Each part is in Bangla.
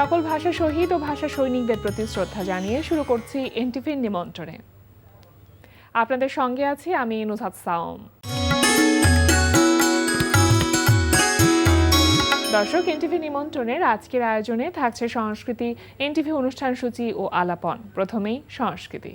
সকল ভাষা শহীদ ও ভাষা সৈনিকদের প্রতি শ্রদ্ধা জানিয়ে শুরু করছি এনটিভির নিমন্ত্রণে। আপনাদের সঙ্গে আছি আমি নুসহাত সাওম। দর্শক, এনটিভি নিমন্ত্রণের আজকের আয়োজনে থাকছে সংস্কৃতি, এনটিভি অনুষ্ঠান সূচি ও আলাপন। প্রথমেই সংস্কৃতি।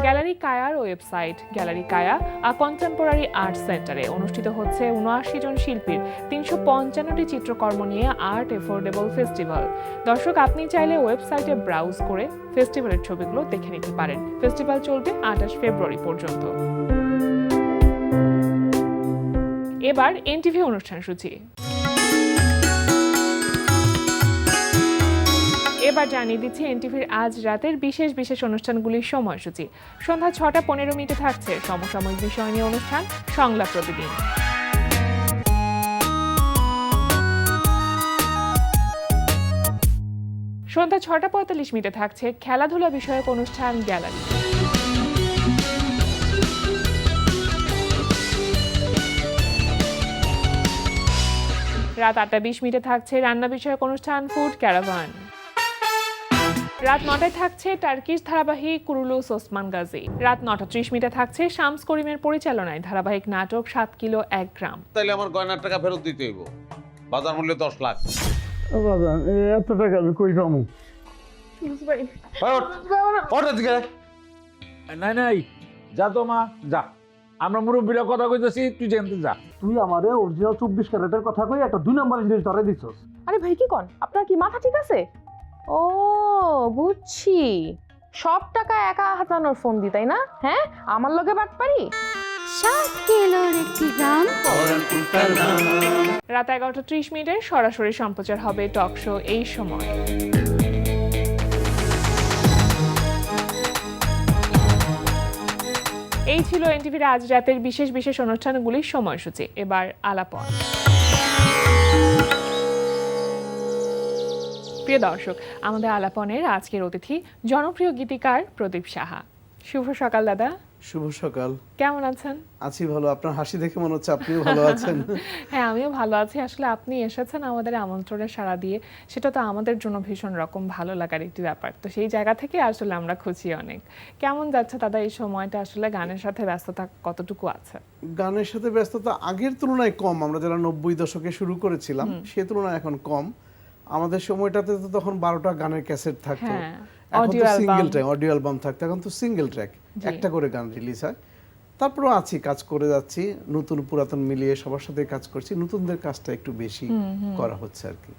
গ্যালারি কায়ার ওয়েবসাইট গ্যালারি কায়া কন্টেম্পোরারি আর্ট সেন্টারে অনুষ্ঠিত হচ্ছে ৭৯ জন শিল্পীর ৩৫৫টি চিত্রকর্ম নিয়ে আর্ট এফোর্ডেবল ফেস্টিভ্যাল। দর্শক, আপনি চাইলে ওয়েবসাইটে ব্রাউজ করে ফেস্টিভ্যালের ছবিগুলো দেখে নিতে পারেন। ফেস্টিভ্যাল চলবে ২৮ ফেব্রুয়ারি পর্যন্ত। এবার এনটিভি অনুষ্ঠান সূচি। এবার জানিয়ে দিচ্ছি এনটিভির আজ রাতের বিশেষ বিশেষ অনুষ্ঠানগুলির সময়সূচি। সন্ধ্যা ৬টা ১৫ থাকছে সমসাময়িক বিষয় নিয়ে অনুষ্ঠান সংলাপ প্রতিদিন। সন্ধ্যা ৬টা ৪৫ থাকছে খেলাধুলা বিষয়ক অনুষ্ঠান গ্যালারি। রাত ৮টা ২০ থাকছে রান্না বিষয়ক অনুষ্ঠান ফুড ক্যারাভান। রাত ৯টায় থাকছে টার্কিশ ধারাবাহিক কুরুলুস ওসমান গাজী। রাত ৯টা ৩০ থাকছে শামস করিমের পরিচালনায় ধারাবাহিক নাটক ৭ কিলো ১ গ্রাম। তাইলে আমার গয়নার টাকা ফেরত দিতে হইব। বাজার মূল্য ১০ লাখ। ও বাবা, এত টাকা আমি কই পামু? নাই যা তো মা যা, আমরা মুরব্বীরা কথা কইতেছি, তুই জানতে যা। তুই আমারে অরিজিনাল ২৪ ক্যারেটের কথা কই একটা ২ নম্বরের জিনিস ধরে দিছস। আরে ভাই, কি কন? আপনার কি মাথা ঠিক আছে? ও বুঝছি, সব টাকা একা হাতানোর ফোন দি, তাই না? হ্যাঁ, আমার লগে বাটপারি। ৭ কিলোর একটি গ্রাম। রাত ১১টা ৩০ সরাসরি সম্প্রচার হবে টক শো এই সময়। এই ছিল এনটিভির আজ রাতের বিশেষ বিশেষ অনুষ্ঠানগুলির সময়সূচি। এবার আলাপন। প্রিয় দর্শক, আমাদের আলাপনের আজকের অতিথি জনপ্রিয় গীতিকার প্রদীপ সাহা। শুভ সকাল দাদা। শুভ সকাল। কেমন আছেন? আছি ভালো। আপনার হাসি দেখে মনে হচ্ছে আপনিও ভালো আছেন। হ্যাঁ, আমিও ভালো আছি। আসলে আপনি এসেছেন আমাদের আমন্ত্রণে সাড়া দিয়ে, সেটা তো আমাদের জন্য ভীষণ রকম ভালো লাগার একটি ব্যাপার। তো সেই জায়গা থেকে আসলে আমরা খুশি অনেক। কেমন যাচ্ছে দাদা এই সময়টা? আসলে গানের সাথে ব্যস্ততা কতটুকু আছে? গানের সাথে ব্যস্ততা আগের তুলনায় কম। আমরা যারা ৯০ দশকে শুরু করেছিলাম সে তুলনায় এখন কম। আমাদের সময়টাতে তো তখন ১২টা গানের ক্যাসেট থাকতো। এখন তো সিঙ্গেল ট্র্যাক, অডিও অ্যালবাম থাকতো। এখন তো সিঙ্গেল ট্র্যাক, একটা করে গান রিলিজ হয়। তারপরও আছি, কাজ করে যাচ্ছি, নতুন পুরাতন মিলিয়ে সবার সাথে কাজ করছি। নতুনদের কাজটা একটু বেশি করা হচ্ছে আর কি।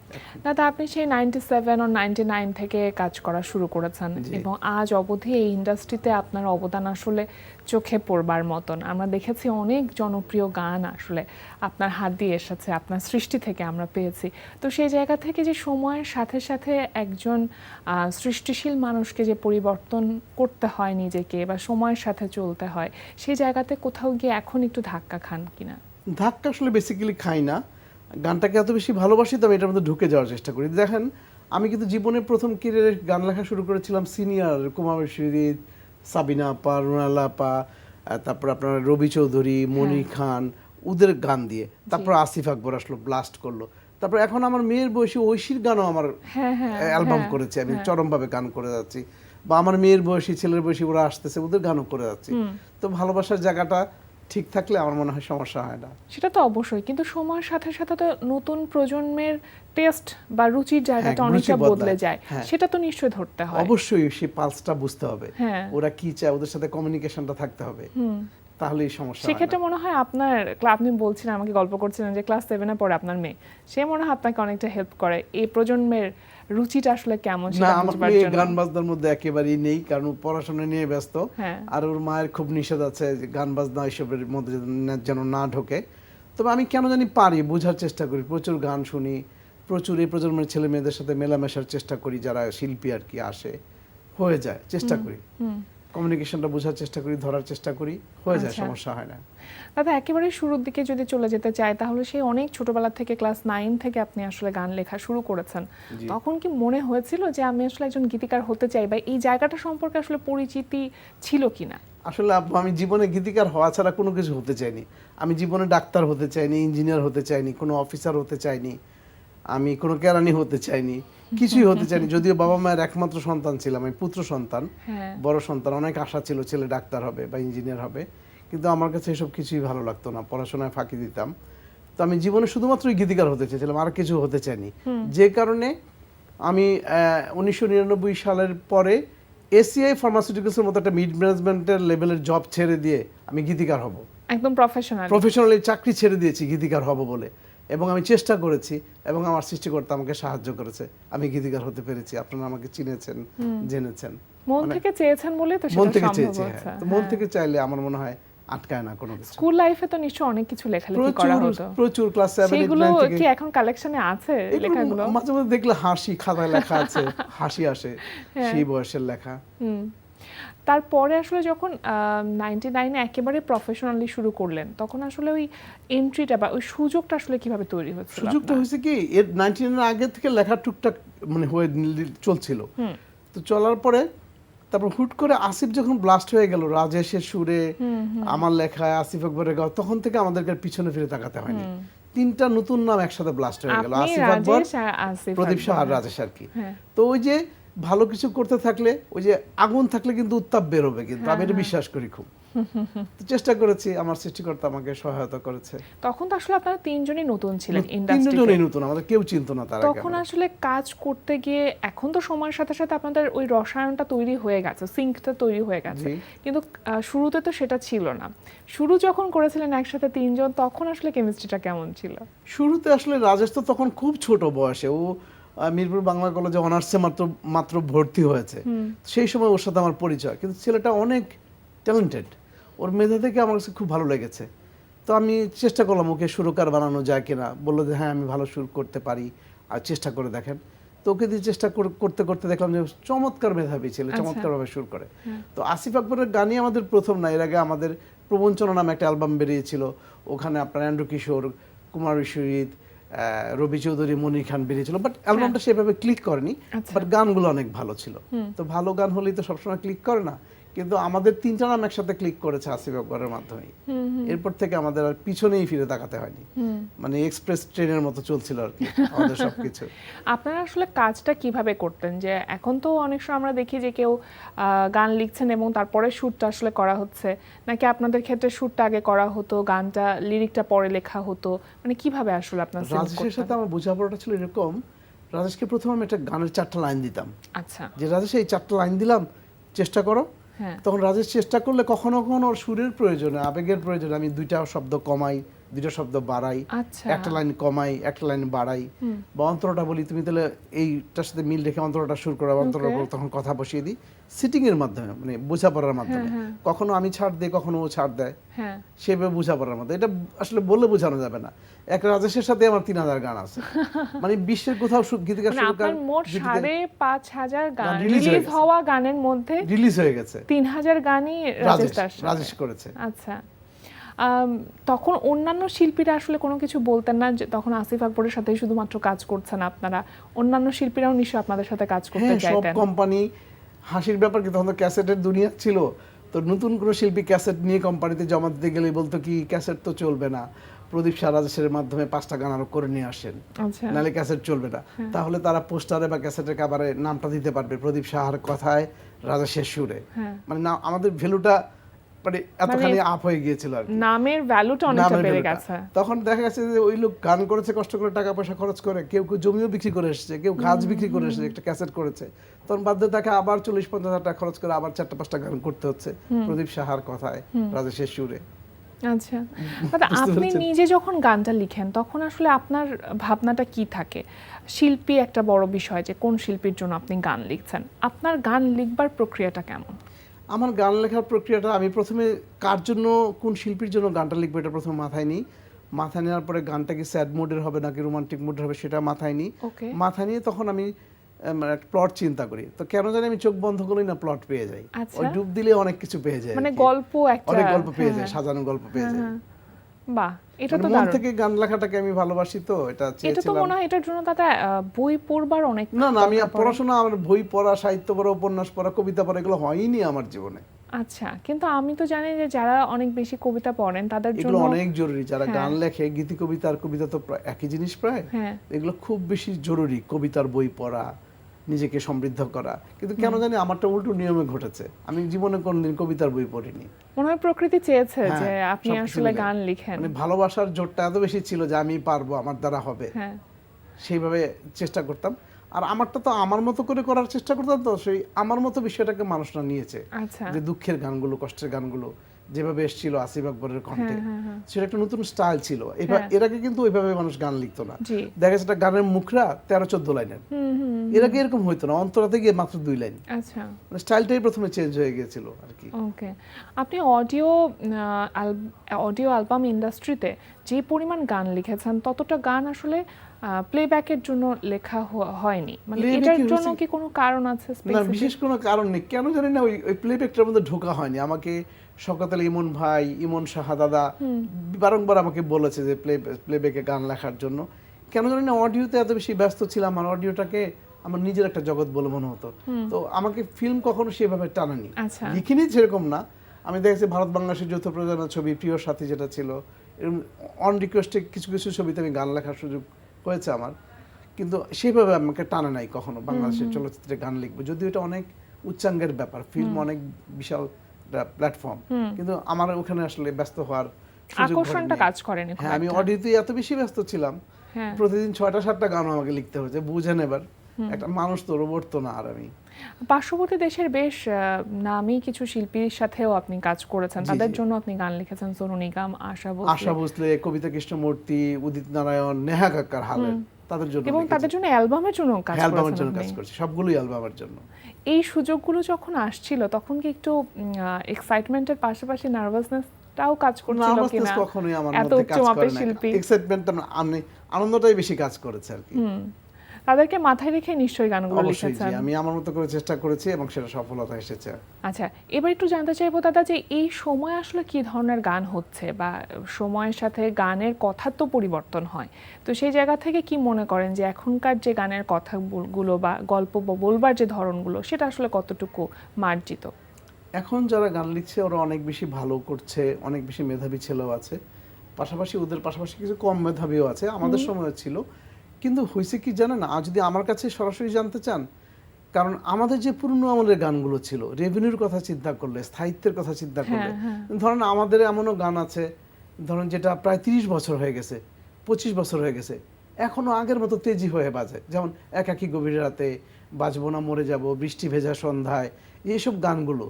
দাদা, আপনি সেই ৯৭ ও ৯৯ থেকে কাজ করা শুরু করেছেন এবং আজ অবধি এই ইন্ডাস্ট্রিতে আপনার অবদান আসলে চোখে পড়বার মতন। আমরা দেখেছি অনেক জনপ্রিয় গান আসলে আপনার হাত দিয়ে এসেছে, আপনার সৃষ্টি থেকে আমরা পেয়েছি। তো সেই জায়গা থেকে যে সময়ের সাথে সাথে একজন সৃষ্টিশীল মানুষকে যে পরিবর্তন করতে হয় নিজেকে, বা সময়ের সাথে চলতে হয়, সেই জায়গাতে কোথাও গিয়ে এখন একটু ধাক্কা খান কিনা? ধাক্কা আসলে বেসিক্যালি খাই না। গানটাকে এত বেশি ভালোবাসি তো আমি এটার মধ্যে ঢুকে যাওয়ার চেষ্টা করি। দেখেন, আমি কিন্তু জীবনে প্রথম ক্যারিয়ারে গান লেখা শুরু করেছিলাম সিনিয়র কুমার শরীর, সাবিনা আপা, রুনালা আপা, তারপর আপনার রবি চৌধুরী, মনি খান, ওদের গান দিয়ে। তারপর আসিফ আকবর আসলো, ব্লাস্ট করলো। তারপর এখন আমার মেয়ের বয়সী ঐশীর গানও আমার অ্যালবাম করেছে, আমি চরমভাবে গান করে যাচ্ছি। বা আমার মেয়ের বয়সী, ছেলের বয়সী ওরা আসতেছে, ওদের গানও করে যাচ্ছি। তো ভালোবাসার জায়গাটা ঠিক থাকলে আমার মনে হয় সমস্যা হয় না। সেটা তো অবশ্যই, কিন্তু সময়ের সাথে সাথে তো নতুন প্রজন্মের টেস্ট বা রুচির জায়গাটা অনেকটা বদলে যায়, সেটা তো নিশ্চয়ই ধরতে হয়। অবশ্যই সেই পালসটা বুঝতে হবে, ওরা কি চায়, ওদের সাথে কমিউনিকেশনটা থাকতে হবে, তাহলেই সমস্যা। সেক্ষেত্রে মনে হয় আপনার, আপনি বলছিলেন, আমাকে গল্প করছিলেন যে ক্লাস 7-এ পড়ে আপনার মেয়ে, সে মনে হয় আপনাকে অনেকটা হেল্প করে এই প্রজন্মের রুচিটা আসলে কেমন সেটা বুঝবার জন্য। গান বাজনার মধ্যে একেবারেই নেই, কারণ পড়াশোনা নিয়ে ব্যস্ত। আর ওর মায়ের খুব নিষেধ আছে যে গান বাজনা এসবের মধ্যে যেন না ঢোকে। তবে আমি কেন জানি পারি, বোঝার চেষ্টা করি, প্রচুর গান শুনি, প্রচুর এই প্রজন্মের ছেলে মেয়েদের সাথে মেলামেশার চেষ্টা করি, যারা শিল্পী আর কি আসে, হয়ে যায়, চেষ্টা করি, কমিউনিকেশনটা বোঝার চেষ্টা করি, ধরার চেষ্টা করি, হয়ে যায়, সমস্যা হয় না। দাদা, একেবারে শুরুর দিকে যদি চলে যেতে চাই, তাহলে সেই অনেক ছোটবেলা থেকে ক্লাস 9 থেকে আপনি আসলে গান লেখা শুরু করেছেন। তখন কি মনে হয়েছিল যে আমি আসলে একজন গীতিকার হতে চাই, বা এই জায়গাটা সম্পর্কে আসলে পরিচিতি ছিল কিনা? আসলে আব্বু, আমি জীবনে গীতিকার হওয়া ছাড়া কোনো কিছু হতে চাইনি। আমি জীবনে ডাক্তার হতে চাইনি, ইঞ্জিনিয়ার হতে চাইনি, কোনো অফিসার হতে চাইনি, আমি কোনো কেরানি হতে চাইনি, কিছুই হতে চাইনি। যদিও বাবা মায়ের একমাত্র সন্তান ছিলাম, আমি পুত্র সন্তান, হ্যাঁ বড় সন্তান, অনেক আশা ছিল ছেলে ডাক্তার হবে বা ইঞ্জিনিয়ার হবে, কিন্তু আমার কাছে এসব কিছুই ভালো লাগতো না, পড়াশোনায় ফাঁকি দিতাম। তো আমি জীবনে শুধুমাত্রই গীতিকার হতে চেয়েছিলাম, আর কিছু হতে চাইনি। যে কারণে আমি 1999 সালের পরে এসিআই ফার্মাসিউটিক্যালসের মতো একটা মিড ম্যানেজমেন্টের লেভেলের জব ছেড়ে দিয়ে আমি গীতিকার হব, একদম প্রফেশনাল। প্রফেশনালি চাকরি ছেড়ে দিয়েছি গীতিকার হব বলে, এবং আমি চেষ্টা করেছি এবং আমার সৃষ্টিকর্তা আমাকে সাহায্য করেছে, আমি গীতিকার হতে পেরেছি। আপনারা আমাকে চিনেছেন, জেনেছেন, মন থেকে চেয়েছেন বলে তো মন সেটা থেকে সম্ভব চেয়েছি। হচ্ছে। হ্যাঁ, তো মন থেকে চাইলে আমার মনে হয় আটকায় না কোনো কিছু। স্কুল লাইফে তো নিশ্চয়ই অনেক কিছু লেখালেখি করা প্রচুর হতো, প্রচুর ক্লাস 7 8 সেগুলো 9 থেকে কি এখন কালেকশনে আছে এগুলো লেখাগুলো? মাঝে মাঝে দেখলে হাসি, খাতায় লেখা আছে, হাসি আসে, সেই বয়সের লেখা। তারপরে আসলে যখন 99-এ একেবারে প্রফেশনালি শুরু করলেন, তখন আসলে ওই এন্ট্রিটা বা ওই সুযোগটা আসলে কিভাবে তৈরি হচ্ছিল? সুযোগটা হয়েছে কি, এর 99 এর আগে থেকে লেখা টুকটাক মানে হয়ে চলছিল। তো চলার পরে তারপর হুট করে আসিফ যখন ব্লাস্ট হয়ে গেল, রাজেশের সুরে আমার লেখায়, আসিফ আকবরের গাওয়া, তখন থেকে আমাদেরকে আর পিছনে ফিরে তাকাতে হয়নি। তিনটা নতুন নাম একসাথে ব্লাস্ট হয়ে গেল, আপনি, আসিফ আকবর, রাজেশ আর আসিফ প্রদীপ শাহ আর আকবর। রাজেশ আর কি। হ্যাঁ। তো ওই যে ভালো কিছু করতে থাকলে, ওই যে আগুন থাকলে কিন্তু উত্তাপ বেরোবে, কিন্তু আমি এটা বিশ্বাস করি খুব। তো চেষ্টা করেছি, আমার সৃষ্টিকর্তা আমাকে সহায়তা করেছে। তখন তো আসলে আপনারা তিনজনই নতুন ছিলেন তিনজনই ইন্ডাস্ট্রিতে, নতুন, আমাদের কেউ চিনতো না তার আগে। তখন আসলে কাজ করতে গিয়ে, এখন তো সময়ের সাথে সাথে আপনাদের ওই রসায়নটা তৈরি হয়ে গেছে, সিঙ্কটা তৈরি হয়ে গেছে, জি। কিন্তু শুরুতে তো সেটা ছিল না। শুরু যখন করেছিলেন একসাথে তিনজন, তখন আসলে কেমিস্ট্রিটা কেমন ছিল? শুরুতে আসলে রাজেশ তো তখন খুব ছোট বয়সে, ও মিরপুর বাংলা কলেজে অনার্সে মাত্র ভর্তি হয়েছে, সেই সময় ওর সাথে আমার পরিচয়। কিন্তু ছেলেটা অনেক ট্যালেন্টেড, ওর মেধা থেকে আমার কাছে খুব ভালো লেগেছে। তো আমি চেষ্টা করলাম ওকে সুরকার বানানো যায় কিনা, বললো যে হ্যাঁ আমি ভালো সুর করতে পারি, আর চেষ্টা করে দেখেন। তো ওকে দিয়ে চেষ্টা করতে করতে দেখলাম যে চমৎকার মেধাবী ছেলে, চমৎকারভাবে সুর করে। তো আসিফ আকবরের গানই আমাদের প্রথম না, এর আগে আমাদের প্রবঞ্চনা নামে একটা অ্যালবাম বেরিয়েছিল, ওখানে আপনার অ্যান্ড্রু কিশোর, কুমার বিশ্বজিৎ, রবি চৌধুরী, মনির খান বেরিয়েছিল, বাট অ্যালবামটা সেভাবে ক্লিক করেনি, বাট গানগুলো অনেক ভালো ছিল। তো ভালো গান হলেই তো সবসময় ক্লিক করে না, কিন্তু আমাদের তিনটা নাম একসাথে ক্লিক করেছে আসিফ আকবরের মাধ্যমে। এরপর থেকে আমাদের আর পিছনেই ফিরে তাকাতে হয়নি, মানে এক্সপ্রেস ট্রেনের মতো চলছিল আর কি আমাদের সবকিছু। আপনারা আসলে কাজটা কিভাবে করতেন? যে এখন তো অনেক সময় আমরা দেখি যে কেউ গান লিখছেন এবং তারপরে শুটটা আসলে করা হচ্ছে, নাকি আপনাদের ক্ষেত্রে শুটটা আগে করা হতো, গানটা লিরিকটা পরে লেখা হতো, মানে কিভাবে আসলে আপনারা select রাজেশের করতেন? সাথে আমার বোঝাপড়াটা ছিল এরকম, রাজেশকে প্রথমে আমি একটা গানের 4টা লাইন দিতাম, আচ্ছা, যে রাজেশ এই 4টা লাইন দিলাম, চেষ্টা করো। হ্যাঁ, তখন রাজেশ চেষ্টা করলে কখনো কখনো ওর সুরের প্রয়োজনে, আবেগের প্রয়োজনে আমি 2টা শব্দ কমাই, 2টা শব্দ বাড়াই, আচ্ছা, একটা লাইন কমাই, একটা লাইন বাড়াই, বা অন্তরটা বলি তুমি তাহলে এইটার সাথে মিল রেখে অন্তরটা সুর করো, অন্তরটা তখন কথা বসিয়ে দিই, সিটিং এর মাধ্যমে, মানে বোঝাপড়ার মাধ্যমে। কখনো আমি ছাড় দিই, কখনো ও ছাড় দেয়, হ্যাঁ, সেভাবে বোঝাপড়ার মধ্যে। এটা আসলে বলে বোঝানো যাবে না। এক রাজেশের সাথে আমার 3000 গান আছে, মানে বিশ্বের কোথাও গীতিকার মানে আপনার মোট 5,500 গান গান release হয়ে রিলিজ গেছে। হওয়া গানের মধ্যে রিলিজ হয়ে গেছে, 3,000 গানই রাজেশ তার সাথে। রাজেশ করেছে। আচ্ছা, তখন অন্যান্য শিল্পীরা আসলে কোনো কিছু বলতেন না যে তখন আসিফ আকবরের সাথে শুধুমাত্র কাজ করছেন আপনারা, অন্যান্য শিল্পীরাও নিশ্চয়ই আপনাদের সাথে কাজ করতে হ্যাঁ, সব চাইতেন? কোম্পানি, হাসির ব্যাপার কি, তখন তো ক্যাসেটের দুনিয়া ছিল, তো নতুন কোনো শিল্পী ক্যাসেট নিয়ে কোম্পানিতে জমা দিতে গেলে বলতো কি ক্যাসেট তো চলবে না, প্রদীপ শাহ রাজেশের মাধ্যমে 5টা গান আরো করে নিয়ে আসেন, আচ্ছা, নাহলে ক্যাসেট চলবে না। তাহলে তারা পোস্টারে বা ক্যাসেটের কাভারে নামটা দিতে পারবে প্রদীপ শাহর কথায়, রাজেশের সুরে, হ্যাঁ, মানে না আমাদের ভ্যালুটা মানে এতখানি আপ হয়ে গিয়েছিল আর কি। নামের ভ্যালুটা অনেকটা নামের বেড়ে ভ্যালুটা। গেছে। তখন দেখা গেছে যে ওই লোক গান করেছে কষ্ট করে, টাকা পয়সা খরচ করে, কেউ কেউ জমিও বিক্রি করে এসেছে, কেউ গাছ বিক্রি করে এসেছে, একটা ক্যাসেট করেছে, তখন বাধ্য তাকে আবার 40-50 হাজার টাকা খরচ করে আবার 4টা-5টা গান করতে হচ্ছে প্রদীপ সাহার কথায়, রাজেশের সুরে। আচ্ছা, মানে আপনি নিজে যখন গানটা লিখেন তখন আসলে আপনার ভাবনাটা কি থাকে? শিল্পী একটা বড় বিষয়, যে কোন শিল্পীর জন্য আপনি গান লিখছেন, আপনার গান লিখবার প্রক্রিয়াটা কেমন? আমার গান লেখার প্রক্রিয়াটা, আমি প্রথমে কার জন্য, কোন শিল্পীর জন্য গানটা লিখবো এটা প্রথমে মাথায় নিই, মাথায় নেওয়ার পরে গানটা কি স্যাড মোডের হবে নাকি রোমান্টিক মোডের হবে সেটা মাথায় নিই, ওকে, মাথায় নিয়ে তখন আমি প্লট চিন্তা করি। তো কেন জানি আমি চোখ বন্ধ করলেই না প্লট পেয়ে যাই, আচ্ছা, ওই ডুব দিলে অনেক কিছু পেয়ে যায়, মানে আর কি। গল্প একটা, অনেক গল্প পেয়ে যায়, হ্যাঁ, সাজানো গল্প পেয়ে যায়। হ্যাঁ, বাহ, এটা মানে তো মন দারুণ। থেকে গান লেখাটাকে আমি ভালোবাসি, তো এটা এটা তো চেয়েছিলাম। মনে হয় এটার জন্য দাদা বই পড়বার অনেক না না, আমি দরকার পড়ে। পড়াশোনা, আমার বই পড়া, সাহিত্য পড়া, উপন্যাস পড়া, কবিতা পড়া এগুলো হয়নি আমার জীবনে। আচ্ছা, কিন্তু আমি তো জানি যে যারা অনেক বেশি কবিতা পড়েন তাদের এগুলো জন্য অনেক জরুরি। যারা হ্যাঁ। গান লেখে, গীতি কবিতা আর কবিতা তো প্রায় একই জিনিস প্রায়, হ্যাঁ এগুলো খুব বেশি জরুরি। কবিতার বই পড়া, নিজেকে সমৃদ্ধ করা, কিন্তু কেন জানি আমারটা উল্টো নিয়মে ঘটেছে। আমি জীবনে কোনোদিন কবিতার বই পড়িনি। মনে হয় প্রকৃতি চেয়েছে হ্যাঁ, যে আপনি সবকিছু আসলে মিলে। গান লিখেন। মানে ভালোবাসার জোরটা এত বেশি ছিল যে আমি পারবো, আমার দ্বারা হবে, হ্যাঁ সেইভাবে চেষ্টা করতাম। আর আমারটা তো আমার মতো করে করার চেষ্টা করতাম, তো সেই আমার মতো বিষয়টাকে মানুষরা নিয়েছে। আচ্ছা যে দুঃখের গানগুলো, কষ্টের গানগুলো যেভাবে এসেছিল আসিফ আকবরের কণ্ঠে, হ্যাঁ, হ্যাঁ। সেটা একটা নতুন স্টাইল ছিল। হ্যাঁ। এর আগে কিন্তু ওইভাবে মানুষ গান লিখতো না। জি দেখা যাচ্ছে একটা গানের মুখরা 13-14 লাইনের, এর আগে এরকম হইতো না, অন্তরাতে গিয়ে মাত্র 2 লাইন। আচ্ছা মানে স্টাইলটাই প্রথমে চেঞ্জ হয়ে গিয়েছিল আর কি। ওকে, আপনি অডিও অ্যালবাম ইন্ডাস্ট্রিতে যে পরিমাণ গান লিখেছেন ততটা গান আসলে প্লেব্যাকের জন্য লেখা হয়নি, মানে Playback এটার এর জন্য হচ্ছে- কি কোনো কারণ আছে না, specific? বিশেষ কোনো কারণ নেই, কেন জানি না ওই প্লেব্যাকটার মধ্যে ঢোকা হয়নি। আমাকে শওকত আলী ইমন ভাই, ইমন সাহা দাদা বারংবার আমাকে বলেছে যে প্লেব্যাকে গান লেখার জন্য। কেন জানি না অডিওতে এত বেশি ব্যস্ত ছিলাম, আর অডিওটাকে আমার নিজের একটা জগৎ বলে মনে হতো। তো আমাকে ফিল্ম কখনো সেভাবে টানেনি, আচ্ছা লিখিনি সেরকম না। আমি দেখেছি ভারত বাংলাদেশের যৌথ প্রযোজনা ছবি প্রিয় সাথী যেটা ছিল, এরকম অন রিকোয়েস্টে কিছু কিছু ছবিতে আমি গান লেখার সুযোগ হয়েছে আমার, কিন্তু সেভাবে আমাকে টানে নাই কখনো বাংলাদেশের চলচ্চিত্রে গান লিখবো। যদিও এটা অনেক উচ্চাঙ্গের ব্যাপার, ফিল্ম অনেক বিশাল প্ল্যাটফর্ম, কিন্তু আমার ওখানে আসলে ব্যস্ত হওয়ার সুযোগ আকর্ষণটা ঘটেনি। কাজ করেনি খুব হ্যাঁ, আমি একটা। অডিওতে এত বেশি ব্যস্ত ছিলাম, হ্যাঁ প্রতিদিন 6টা-7টা গান আমাকে লিখতে হয়েছে, বুঝেন এবার। একটা মানুষ তো, রোবট তো না। আর আমি পার্শ্ববর্তী দেশের বেশ নামী কিছু শিল্পীর সাথেও আপনি কাজ করেছেন, জি, তাদের জি। জন্য আপনি গান লিখেছেন, সোনু নিগম, আশা আশা ভোসলে, ভোসলে, কবিতা কৃষ্ণমূর্তি, উদিত নারায়ণ, নেহা কাক্কার, হালের, তাদের জন্য এবং তাদের জন্য অ্যালবামের জন্য কাজ অ্যালবামের জন্য করেছেন কাজ আপনি। করছি, সবগুলোই অ্যালবামের জন্য। এই সুযোগগুলো যখন আসছিল তখন কি একটু এক্সাইটমেন্টের পাশাপাশি নার্ভাসনেসটাও কাজ করছিল নার্ভাসনেস কিনা? কখনোই আমার এত মধ্যে কাজ উচ্চমাপের করে না। শিল্পী। এক্সাইটমেন্ট, আনন্দটাই বেশি কাজ করেছে আর কি। তাদেরকে মাথায় রেখে নিশ্চয়ই গানগুলো অবশ্যই জি, লিখেছেন। আমি আমার মতো করে চেষ্টা করেছি এবং সেটা সফলতা এসেছে। আচ্ছা, এবার একটু জানতে চাইবো দাদা যে এই সময় আসলে কি ধরনের গান হচ্ছে, বা সময়ের সাথে গানের কথার তো পরিবর্তন হয়, তো সেই জায়গা থেকে কি মনে করেন যে এখনকার যে গানের কথাগুলো বা গল্প বলবার যে ধরনগুলো সেটা আসলে কতটুকু মার্জিত? এখন যারা গান লিখছে ওরা অনেক বেশি ভালো করছে, অনেক বেশি মেধাবী ছেলেও আছে, পাশাপাশি ওদের পাশাপাশি কিছু কম মেধাবীও আছে, আমাদের সময় ছিল। কিন্তু হয়েছে কি জানেন, আর যদি আমার কাছে সরাসরি জানতে চান, কারণ আমাদের যে পুরনো আমলের গানগুলো ছিল, রেভিনিউর কথা চিন্তা করলে, স্থায়িত্বের কথা চিন্তা করলে, ধরেন আমাদের এমনও গান আছে, ধরেন যেটা প্রায় 30 বছর হয়ে গেছে, 25 বছর হয়ে গেছে, এখনো আগের মতো তেজি হয়ে বাজে। যেমন একাকী গভীর রাতে, বাজবো না মরে যাব, বৃষ্টি ভেজা সন্ধ্যায়, এইসব গানগুলো,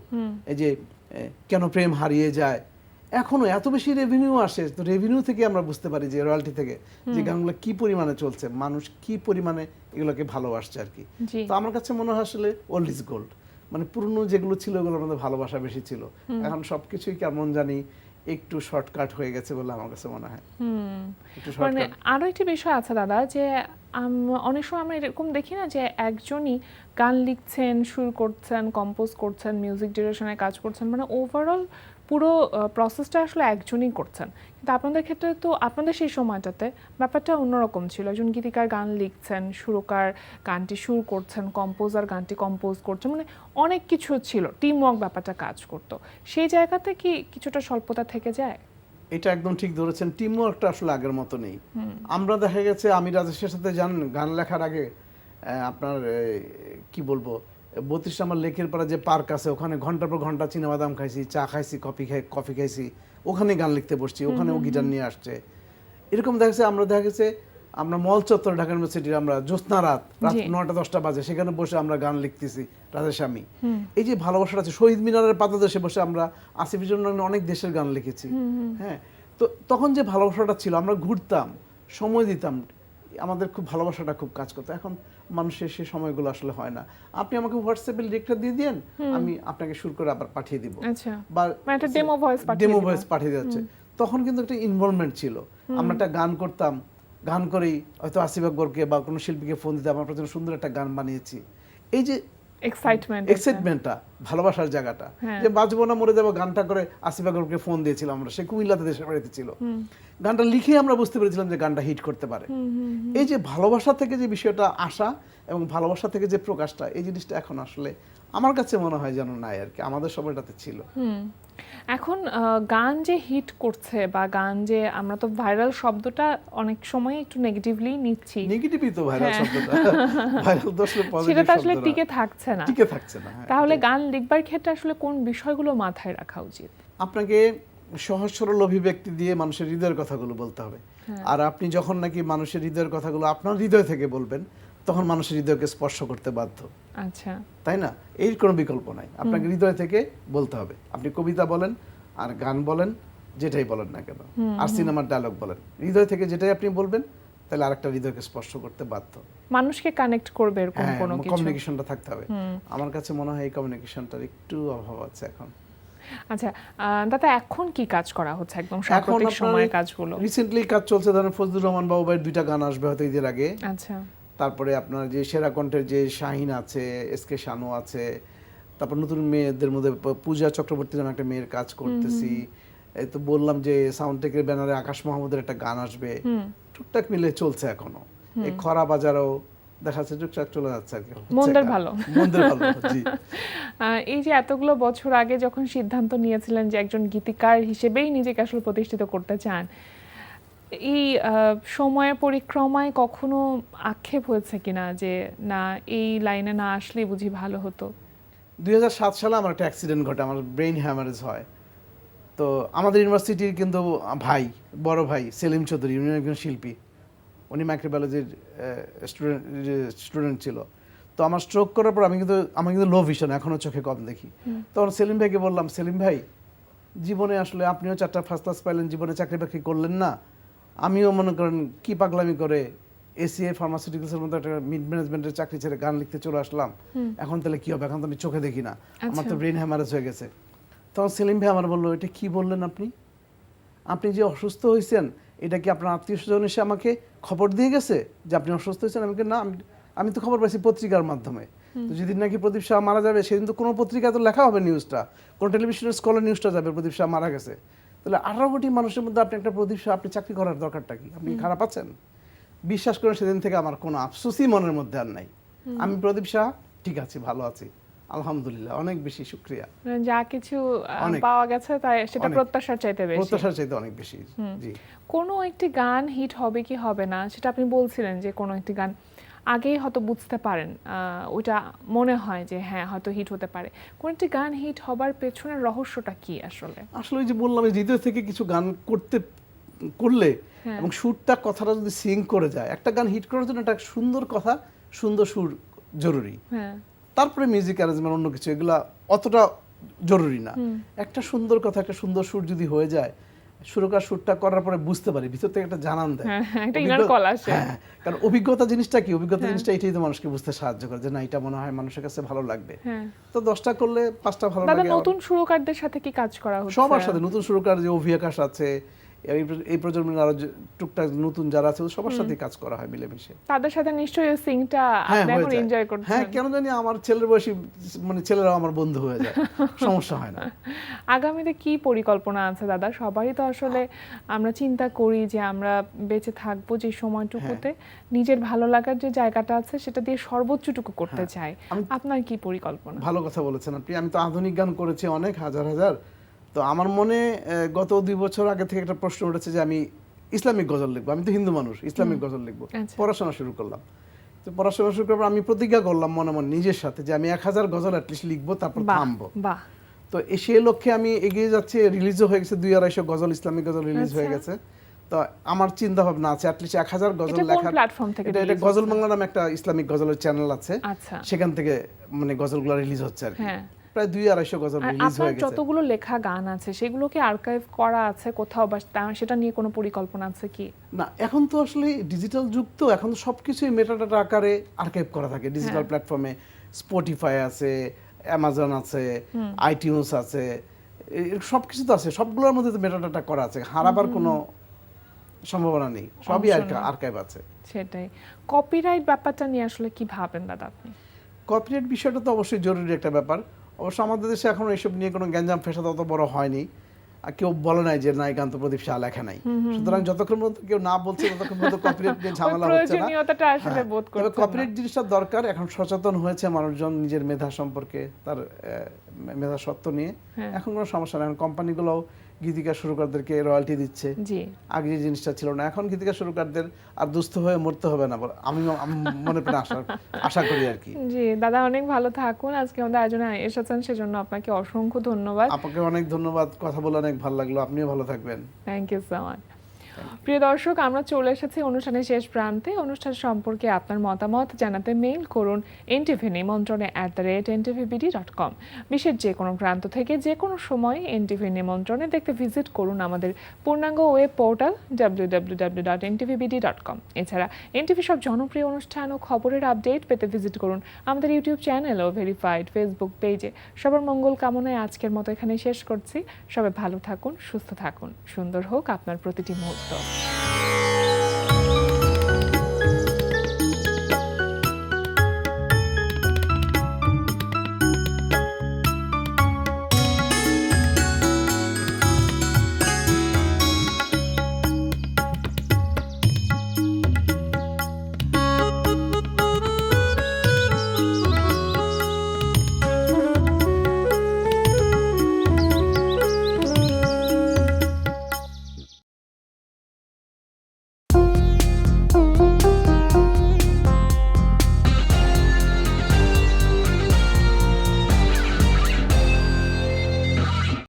এই যে কেন প্রেম হারিয়ে যায়, এখনো এত বেশি রেভিনিউ আসে। তো রেভিনিউ থেকে আমরা বুঝতে পারি যে রয়্যালটি থেকে যে গানগুলো কি পরিমাণে চলছে, মানুষ কি পরিমাণে এগুলোকে ভালোবাসছে আর কি। জি তো আমার কাছে মনে হয় আসলে ওল্ড ইজ গোল্ড, মানে পুরনো যেগুলো ছিল ওগুলোর মধ্যে ভালোবাসা বেশি ছিল। এখন সবকিছুই কেমন জানি একটু শর্টকাট হয়ে গেছে বলে আমার কাছে মনে হয়। একটু মানে শর্টকাট। আরো একটি বিষয় আছে দাদা, যে অনেক সময় আমরা এরকম দেখি না যে একজনই গান লিখছেন, সুর করছেন, কম্পোজ করছেন, মিউজিক ডিরেকশনে কাজ করছেন, মানে ওভারঅল পুরো প্রসেসটা আসলে একজনই করছেন। কিন্তু আপনাদের ক্ষেত্রে তো, আপনাদের সেই সময়টাতে ব্যাপারটা অন্যরকম ছিল, একজন গীতিকার গান লিখছেন, সুরকার গানটি সুর করছেন, কম্পোজার গানটি কম্পোজ করছেন, মানে অনেক কিছু ছিল, টিম ওয়ার্ক ব্যাপারটা কাজ করতো। সেই জায়গাতে কি কিছুটা স্বল্পতা থেকে যায়? এটা একদম ঠিক ধরেছেন, টিম ওয়ার্কটা আসলে আগের মতো নেই। আমরা দেখা গেছে, আমি রাজেশের সাথে জানেন গান লেখার আগে আপনার কি বলবো, 32 নম্বর লেকের পাড়ে যে পার্ক আছে, ওখানে ঘন্টার পর ঘন্টা চীনাবাদাম খাইছি, চা খাইছি, কফি খাইছি, ওখানে গান লিখতে বসছি, ওখানে ও গিটার নিয়ে আসছে। এরকম দেখা গেছে, আমরা দেখা গেছে আমরা মল চত্বর, ঢাকা ইউনিভার্সিটির, আমরা জ্যোৎস্না রাত 9টা-10টা বাজে, সেখানে বসে আমরা গান লিখতেছি রাজেশ আমি। এই যে ভালোবাসাটা আছে, শহীদ মিনারের পাদদেশে বসে আমরা আসিফের জন্য অনেক দেশের গান লিখেছি। হ্যাঁ, তো তখন যে ভালোবাসাটা ছিল, আমরা ঘুরতাম, সময় দিতাম, আমাদের খুব ভালোবাসাটা খুব কাজ করতো। এখন মানুষের সেই সময়গুলো আসলে হয় না। আপনি আমাকে হোয়াটসঅ্যাপে লিরিকটা দিয়ে দেন, আমি আপনাকে সুর করে আবার পাঠিয়ে দিব, আচ্ছা, বা মানে একটা ডেমো ভয়েস ডেমো ভয়েস পাঠিয়ে যাচ্ছে। তখন কিন্তু একটা ইনভলভমেন্ট ছিল, আমরা একটা গান করতাম, গান করেই হয়তো আসিফ আকবরকে বা কোনো শিল্পীকে ফোন দিতে, আমার জন্য সুন্দর একটা গান বানিয়েছি। এই যে এক্সাইটমেন্টটা, ভালোবাসার জায়গাটা, যে বাজবো না মরে যাবো গানটা করে আসিফ আকবরকে ফোন দিয়েছিলাম আমরা, সে কুমিল্লাতে দেশের বাড়িতে ছিল, গানটা লিখে আমরা বুঝতে পেরেছিলাম যে গানটা হিট করতে পারে। এই যে ভালোবাসা থেকে যে বিষয়টা আসা এবং ভালোবাসা থেকে যে প্রকাশটা, এই জিনিসটা এখন আসলে আমার কাছে মনে হয় যেন নাই আর কি, আমাদের সময়টাতে ছিল। এখন গান যে হিট করছে বা গান যে, আমরা তো ভাইরাল শব্দটা অনেক সময় একটু নেগেটিভলি নিচ্ছি, নেগেটিভই তো ভাইরাল শব্দটা, ভাইরাল তো আসলে হ্যাঁ। সেটা পজিটিভ তো আসলে শব্দ টিকে থাকছে না। টিকে থাকছে না। হ্যাঁ, তাহলে এটাই। গান লিখবার ক্ষেত্রে আসলে কোন বিষয়গুলো মাথায় রাখা উচিত? আপনাকে সহজ সরল অভিব্যক্তি দিয়ে মানুষের হৃদয়ের কথাগুলো বলতে হবে। আর আপনি যখন নাকি মানুষের হৃদয়ের কথাগুলো আপনার হৃদয় থেকে বলবেন, তখন মানুষের হৃদয়কে স্পর্শ করতে বাধ্য, আচ্ছা, তাই না? এর কোনো বিকল্প নাই, আপনাকে হৃদয় থেকে বলতে হবে। আপনি কবিতা বলেন আর গান বলেন, যেটাই বলেন না কেন, আর সিনেমার ডায়লগ বলেন, হৃদয় থেকে যেটাই আপনি বলবেন, তাহলে আরেকটা হৃদয়কে স্পর্শ করতে বাধ্য। মানুষকে কানেক্ট করবে এরকম হ্যাঁ, কোনো কিছু। কমিউনিকেশনটা থাকতে হবে। আমার কাছে মনে হয় এই কমিউনিকেশনটার একটু অভাব আছে এখন। আচ্ছা, দাদা এখন কি কাজ করা হচ্ছে একদম সাম্প্রতিক সময়ের কাজগুলো? রিসেন্টলি কাজ চলছে, ধরেন ফজলুর রহমান বাবু ভাইয়ের 2টা গান আসবে হয়তো ঈদের আগে। আচ্ছা, তারপরে আপনার যে সেরা কণ্ঠের যে শাহিন আছে, এসকে শানু আছে, তারপর নতুন মেয়েদের মধ্যে পূজা চক্রবর্তী নামে একটা মেয়ের কাজ করতেছি। এই তো বললাম যে সাউন্ডটেকের ব্যানারে আকাশ মাহমুদের একটা গান আসবে, টুকটাক মিলে চলছে এখনো। এই খরা বাজারও দেখা যাচ্ছে টুকটাক চলে যাচ্ছে আর কি। মন্দের ভালো। মন্দের ভালো, জি। এই যে এতগুলো বছর আগে যখন সিদ্ধান্ত নিয়েছিলেন যে একজন গীতিকার হিসেবেই নিজেকে আসলে প্রতিষ্ঠিত করতে চান, এই সময়ের পরিক্রমায় কখনো আক্ষেপ হয়েছে কিনা যে না, এই লাইনে না আসলেই বুঝি ভালো হতো? 2007 সালে আমার একটা অ্যাক্সিডেন্ট ঘটে, আমার ব্রেইন হ্যামারেজ হয়। তো আমাদের ইউনিভার্সিটির কিন্তু ভাই, বড় ভাই সেলিম চৌধুরী, উনি একজন শিল্পী, উনি মাইক্রোবায়োলজির স্টুডেন্ট ছিল। তো আমার স্ট্রোক করার পর আমার কিন্তু লো ভিশন, এখনো চোখে কম দেখি। তখন সেলিম ভাইকে বললাম, সেলিম ভাই, জীবনে আসলে আপনিও 4টা ফার্স্ট ক্লাস পাইলেন, জীবনে চাকরি বাকরি করলেন না, আমিও মনে করেন কি পাগলামি করে এসিএ ফার্মাসিউটিক্যালসের মতো একটা মিড ম্যানেজমেন্টের চাকরি ছেড়ে গান লিখতে চলে আসলাম, এখন তাহলে কি হবে? এখন তো আমি চোখে দেখি না, আমার তো ব্রেন হ্যামারেজ হয়ে গেছে। তখন সেলিম ভাই আমার বললো, এটা কি বললেন আপনি? আপনি যে অসুস্থ হয়েছেন, এটা কি আপনার আত্মীয় স্বজন এসে আমাকে খবর দিয়ে গেছে যে আপনি অসুস্থ হয়েছেন? না, আমি তো খবর পাইছি পত্রিকার মাধ্যমে। তো যেদিন নাকি প্রদীপ শাহ মারা যাবে, সেদিন তো কোনো পত্রিকায় তো লেখা হবে নিউজটা, কোনো টেলিভিশনের স্কলার নিউজটা যাবে প্রদীপ শাহ মারা গেছে। তাহলে 18 কোটি মানুষের মধ্যে আপনি একটা প্রদীপ শাহ, আপনি চাকরি করার দরকারটা কি? আপনি খারাপ আছেন? বিশ্বাস করে সেদিন থেকে আমার কোনো আফসোসই মনের মধ্যে আর নাই। আমি প্রদীপ শাহ ঠিক আছি, ভালো আছি, আলহামদুলিল্লাহ, অনেক বেশি শুকরিয়া। যা কিছু অনেক। পাওয়া গেছে তাই সেটা অনেক। প্রত্যাশার চাইতে বেশি। প্রত্যাশার চাইতে অনেক বেশি, জি। কোনো একটি গান হিট হবে কি হবে না, সেটা আপনি বলছিলেন যে কোনো একটি গান আগেই হয়তো বুঝতে পারেন, ওইটা মনে হয় যে হ্যাঁ হয়তো হিট হতে পারে। কোন একটি গান হিট হবার পেছনের রহস্যটা কি আসলে? আসলে ওই যে বললাম, হৃদয় থেকে কিছু গান করলে এবং সুরটা, কথাটা যদি সিং করে যায়, একটা গান হিট করার জন্য একটা সুন্দর কথা, সুন্দর সুর জরুরি। হ্যাঁ, তারপরে মিউজিক অ্যারেঞ্জমেন্ট, অন্য কিছু এগুলা অতটা জরুরি না। একটা সুন্দর কথা, একটা সুন্দর সুর যদি হয়ে যায়, সুরকার সুরটা করার পরে বুঝতে পারি, ভিতর থেকে একটা জানান দেয়, একটা ইনার কল আসে। হ্যাঁ, কারণ অভিজ্ঞতা জিনিসটা কি, অভিজ্ঞতা জিনিসটা এটাই তো মানুষকে বুঝতে সাহায্য করে যে না, এটা মনে হয় মানুষের কাছে ভালো লাগবে। তো 10টা করলে 5টা ভালো দাদা, লাগে। নতুন সুরকারদের সাথে কি কাজ করা হচ্ছে? সবার সাথে, নতুন সুরকার যে অভি আকাশ আছে, এই প্রজন্মের আরো টুকটাক নতুন যারা আছে, সবার সাথে কাজ করা হয় মিলেমিশে। তাদের সাথে নিশ্চয়ই সিংটা আপনি এখন এনজয় করছেন। হ্যাঁ, কেন জানি আমার ছেলের বয়সী, মানে ছেলেরাও আমার বন্ধু হয়ে যায়, সমস্যা হয় না। আগামীতে কি পরিকল্পনা আছে দাদা? সবারই তো আসলে আমরা চিন্তা করি যে আমরা বেঁচে থাকবো যে সময়টুকুতে, নিজের ভালো লাগার যে জায়গাটা আছে সেটা দিয়ে সর্বোচ্চটুকু করতে চাই। আপনার কি পরিকল্পনা? ভালো কথা বলেছেন আপনি। আমি তো আধুনিক গান করেছি অনেক, হাজার হাজার। তো আমার মনে গত 2 বছর আগে থেকে একটা প্রশ্ন উঠেছে যে আমি ইসলামিক গজল লিখবো। আমি তো হিন্দু মানুষ, ইসলামিক গজল লিখবো। পড়াশোনা শুরু করলাম। তো পড়াশোনা শুরু করার পর আমি প্রতিজ্ঞা করলাম মনে মনে নিজের সাথে যে আমি 1000 গজল অ্যাটলিস্ট লিখবো, তারপর থামবো। তো সেই লক্ষ্যে আমি এগিয়ে যাচ্ছি। রিলিজও হয়ে গেছে 200-250 গজল, ইসলামিক গজল রিলিজ হয়ে গেছে। তো আমার চিন্তা ভাবনা আছে অ্যাটলিস্ট 1000 গজল লেখার। এটা গজল বাংলা নামে একটা ইসলামিক গজলের চ্যানেল আছে, সেখান থেকে মানে গজলগুলো রিলিজ হচ্ছে আর কি। প্রায় 200-250 গজল রিলিজ হয়ে গেছে। যতগুলো লেখা গান আছে সেগুলো কি আর্কাইভ করা আছে কোথাও, বা সেটা নিয়ে কোনো পরিকল্পনা আছে কি? না, এখন তো আসলে ডিজিটাল যুগ, তো এখন তো সবকিছুই মেটাডাটা আকারে আর্কাইভ করা থাকে ডিজিটাল প্ল্যাটফর্মে। স্পটিফাই আছে, অ্যামাজন আছে, আইটিউনস আছে, সবকিছু তো আছে, সবগুলোর মধ্যে তো মেটাডাটা করা আছে, হারাবার কোনো সম্ভাবনা নেই, সবই আর্কাইভ আছে। সেটাই। কপিরাইট ব্যাপারটা নিয়ে আসলে কি ভাবেন দাদা আপনি? কপিরাইট বিষয়টা তো অবশ্যই জরুরি একটা ব্যাপার। অবশ্য আমাদের দেশে এখনো এসব নিয়ে কোনো গ্যাঞ্জাম ফেসাদ অত বড় হয়নি। আর কেউ বলে নাই যে নায়িকান্ত প্রদীপ শাহ লেখা নাই। সুতরাং যতক্ষণ পর্যন্ত কেউ না বলছে ততক্ষণ পর্যন্ত কপিরাইট নিয়ে ঝামেলা হচ্ছে না। প্রয়োজনীয়তাটা আসলে বোধ তবে করছেন কপিরাইট না। জিনিসটা দরকার, এখন সচেতন হয়েছে মানুষজন নিজের মেধা সম্পর্কে, তার মেধা সত্ত্ব নিয়ে। এখন কোনো সমস্যা নেই, এখন কোম্পানিগুলোও গীতিকা সুরকারদেরকে রয়্যালটি দিচ্ছে। জি, আগে যে জিনিসটা ছিল না, এখন গীতিকা সুরকারদের আর দুস্থ হয়ে মরতে হবে না আমি মনে প্রাণে আশা করি আর কি। জি দাদা, অনেক ভালো থাকুন। আজকে আমাদের আয়োজনে এসেছেন, সেজন্য আপনাকে অসংখ্য ধন্যবাদ। আপনাকে অনেক ধন্যবাদ, কথা বলে অনেক ভালো লাগলো। আপনিও ভালো থাকবেন। Thank you so much. প্রিয় দর্শক, আমরা চলে এসেছি অনুষ্ঠানের শেষ প্রান্তে। অনুষ্ঠান সম্পর্কে আপনার মতামত জানাতে মেইল করুন ntvnimontrone@ntvbd.com। বিশ্বের যে কোনো প্রান্ত থেকে যে কোনো সময় এনটিভি নিমন্ত্রণে দেখতে ভিজিট করুন আমাদের পূর্ণাঙ্গ ওয়েব পোর্টাল www.ntvbd.com। এছাড়া এনটিভি সব জনপ্রিয় অনুষ্ঠান ও খবরের আপডেট পেতে ভিজিট করুন আমাদের ইউটিউব চ্যানেল ও ভেরিফাইড ফেসবুক পেজে। সবার মঙ্গল কামনায় আজকের মতো এখানে শেষ করছি। সবাই ভালো থাকুন, সুস্থ থাকুন, সুন্দর হোক আপনার প্রতিটি মুহূর্ত।